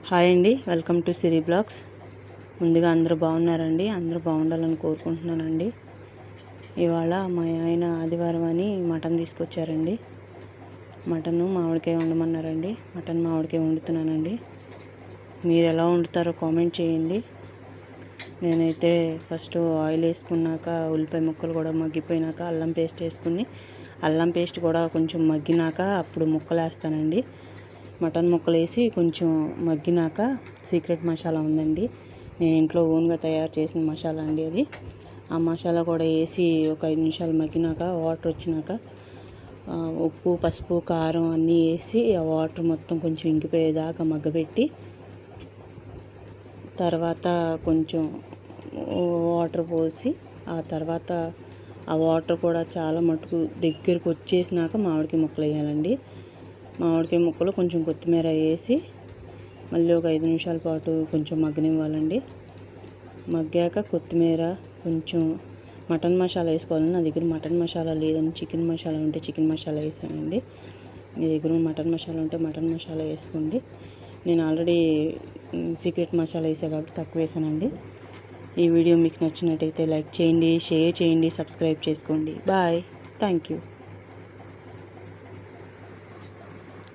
Hi అండి, welcome to Siri blogs. ముందుగా అందరూ బాగున్నారండి. అందరూ బాగుండాలని కోరుకుంటున్నానండి. ఇవాళ మా ఆయన ఆదివారం అని మటన్ తీసుకొచ్చారండి. మటన్ మామిడికాయ వండమన్నారండి. మటన్ మామిడికాయ వండుతున్నానండి. మీరు ఎలా వండుతారో కామెంట్ చేయండి. నేనైతే ఫస్ట్ ఆయిల్ వేసుకున్నాక ఉల్లిపాయ ముక్కలు కూడా మగ్గిపోయినాక అల్లం పేస్ట్ వేసుకుని, అల్లం పేస్ట్ కూడా కొంచెం మగ్గినాక అప్పుడు ముక్కలు వేస్తానండి. మటన్ ముక్కలు వేసి కొంచెం మగ్గినాక సీక్రెట్ మసాలా ఉందండి, నేను ఇంట్లో ఓన్గా తయారు చేసిన మసాలా అండి అది. ఆ మసాలా కూడా వేసి ఒక 5 నిమిషాలు మగ్గినాక వాటర్ వచ్చినాక ఉప్పు, పసుపు, కారం అన్నీ వేసి ఆ వాటర్ మొత్తం కొంచెం ఇంకిపోయేదాకా మగ్గబెట్టి తర్వాత కొంచెం వాటర్ పోసి ఆ తర్వాత ఆ వాటర్ కూడా చాలా మటుకు దగ్గరకు వచ్చేసినాక మామిడికాయ ముక్కలు వేయాలండి. మామిడికాయ ముక్కలు కొంచెం కొత్తిమీర వేసి మళ్ళీ ఒక 5 నిమిషాల పాటు కొంచెం మగ్గనివ్వాలండి. మగ్గాక కొత్తిమీర కొంచెం మటన్ మసాలా వేసుకోవాలండి. నా దగ్గర మటన్ మసాలా లేదని చికెన్ మసాలా ఉంటే చికెన్ మసాలా వేసానండి. మీ దగ్గర మటన్ మసాలా ఉంటే మటన్ మసాలా వేసుకోండి. నేను ఆల్రెడీ సీక్రెట్ మసాలా వేసాను కాబట్టి తక్కువ వేసానండి. ఈ వీడియో మీకు నచ్చినట్టయితే లైక్ చేయండి, షేర్ చేయండి, సబ్స్క్రైబ్ చేసుకోండి. Bye, thank you.